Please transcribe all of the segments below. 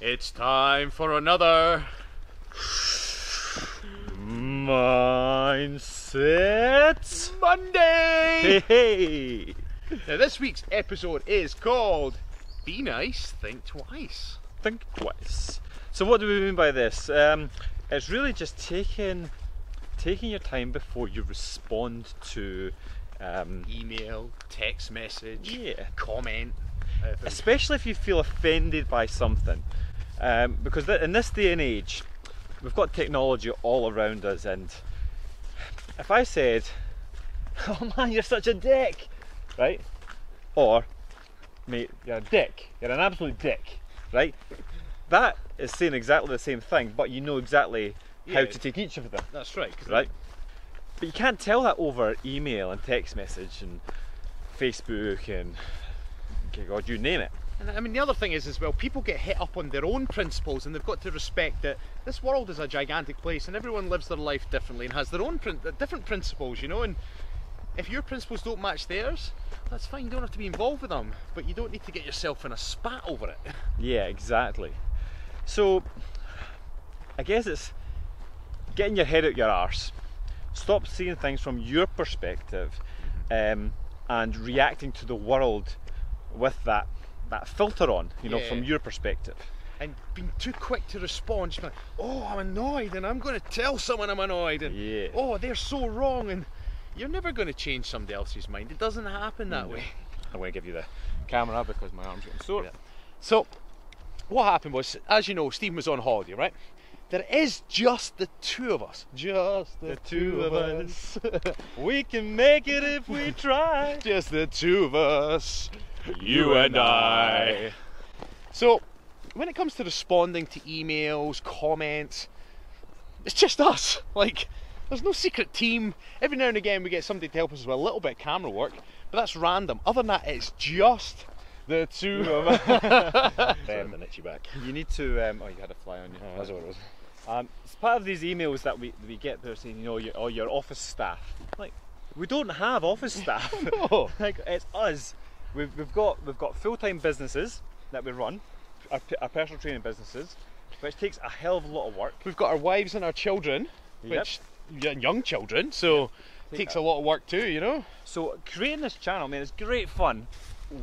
It's time for another Mindset Monday! Hey! Now this week's episode is called Be Nice, Think Twice. Think twice. So what do we mean by this? It's really just taking your time before you respond to Email, text message, comment. comment. Especially if you feel offended by something. Because in this day and age, we've got technology all around us, and if I said, "Oh man, you're such a dick," right? Or, "Mate, you're a dick. You're an absolute dick," right? That is saying exactly the same thing, but you know exactly how to take each of them. That's right. Right? But you can't tell that over email and text message and Facebook and God, you name it. And I mean, the other thing is as well, people get hit up on their own principles, and they've got to respect that this world is a gigantic place and everyone lives their life differently and has their own different principles, you know, and if your principles don't match theirs, that's fine, you don't have to be involved with them, but you don't need to get yourself in a spat over it. Yeah, exactly. So, I guess it's getting your head out your arse. Stop seeing things from your perspective and reacting to the world with that filter on, you know, from your perspective. And being too quick to respond, just like, oh, I'm annoyed and I'm going to tell someone I'm annoyed, and oh, they're so wrong, and you're never going to change somebody else's mind. It doesn't happen that way. I'm going to give you the camera because my arm's getting sore. Yeah. So, what happened was, as you know, Stephen was on holiday, right? There is just the two of us. Just the two of us. We can make it if we try. Just the two of us. You and I. So, when it comes to responding to emails, comments, it's just us. Like, there's no secret team. Every now and again we get somebody to help us with a little bit of camera work, but that's random. Other than that, it's just the two of us. The itchy back. You need to. Oh, you had a fly on you. That's what it was. It's part of these emails that we get. They're saying, you know, your office staff. Like, we don't have office staff. No. Like, it's us. We've got full-time businesses that we run, our personal training businesses, which takes a hell of a lot of work. We've got our wives and our children, which young children, so it takes a lot of work too, you know. So creating this channel, man, it's great fun.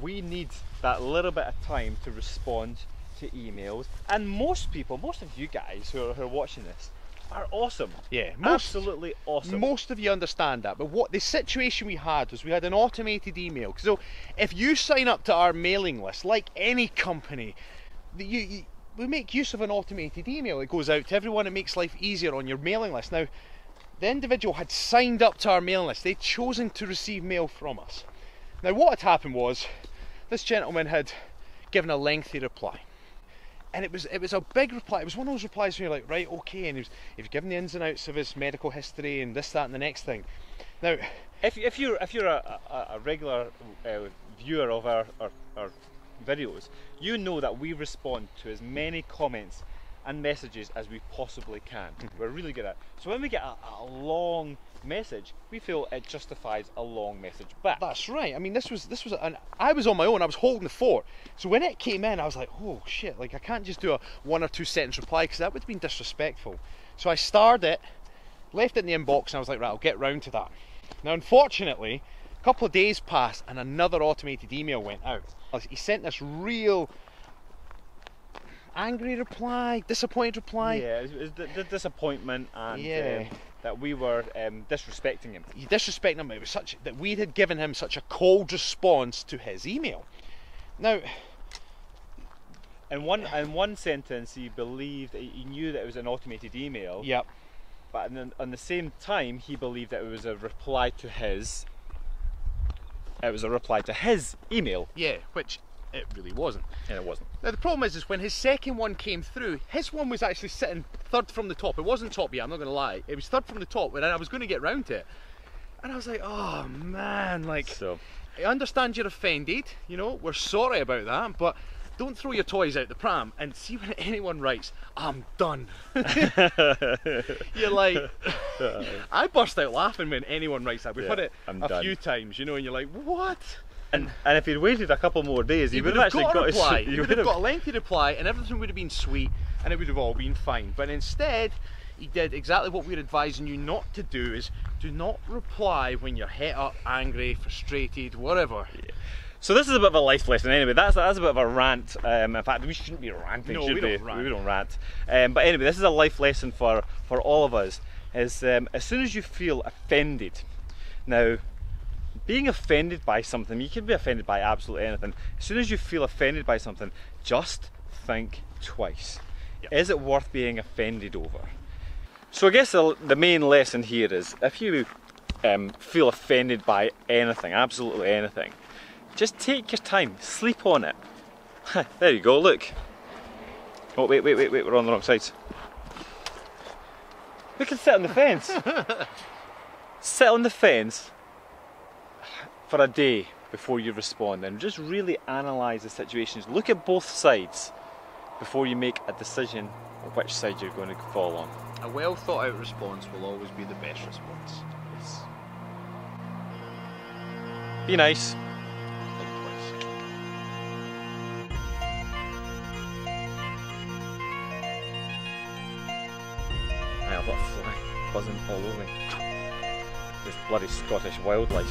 We need that little bit of time to respond to emails, and most of you guys who are watching this are awesome. Yeah, absolutely awesome. Most of you understand that, but what the situation we had was we had an automated email. So if you sign up to our mailing list, like any company, we make use of an automated email. It goes out to everyone. It makes life easier on your mailing list. Now, the individual had signed up to our mailing list. They'd chosen to receive mail from us. Now, what had happened was this gentleman had given a lengthy reply. And it was a big reply. It was one of those replies where you're like, right, okay, and he was giving the ins and outs of his medical history and this, that, and the next thing. Now, if you're a regular viewer of our videos, you know that we respond to as many comments and messages as we possibly can. We're really good at it. So when we get a long message, we feel it justifies a long message back. That's right. I mean, this was I was on my own. I was holding the fort. So when it came in, I was like, oh shit! Like, I can't just do a 1 or 2 sentence reply because that would have been disrespectful. So I starred it, left it in the inbox, and I was like, right, I'll get round to that. Now, unfortunately, a couple of days passed, and another automated email went out. He sent this real angry reply, disappointed reply. Yeah, it was the disappointment and that we were disrespecting him. You disrespecting him. It was such that we had given him such a cold response to his email. Now, in one sentence, he knew that it was an automated email. Yep. But on the same time, he believed that it was a reply to his. It was a reply to his email. Yeah, which it really wasn't. And it wasn't. Now the problem is when his second one came through, his one was actually sitting third from the top. It wasn't top yet, I'm not going to lie. It was third from the top when I was going to get round to it. And I was like, oh man, like, so I understand you're offended, you know, we're sorry about that, but don't throw your toys out the pram and see when anyone writes, I'm done. You're like, I burst out laughing when anyone writes that. We've had it a few times, you know, and you're like, what? And if he'd waited a couple more days, he would have actually got a reply. his... He would have got a lengthy reply, and everything would have been sweet, and it would have all been fine. But instead, he did exactly what we're advising you not to do: is do not reply when you're het up, angry, frustrated, whatever. Yeah. So this is a bit of a life lesson anyway. That's a bit of a rant. In fact, we shouldn't be ranting, no, should we? Don't rant. We don't rant. But anyway, this is a life lesson for all of us. Is as soon as you feel offended, now, being offended by something, you can be offended by absolutely anything. As soon as you feel offended by something, just think twice. Yep. Is it worth being offended over? So I guess the main lesson here is, if you feel offended by anything, absolutely anything, just take your time, sleep on it. There you go, look. Oh, wait, we're on the wrong sides. We can sit on the fence. Sit on the fence for a day before you respond, and just really analyse the situations. Look at both sides before you make a decision on which side you're going to fall on. A well thought out response will always be the best response. Yes. Be nice. I've got a fly buzzing all over me. This bloody Scottish wildlife.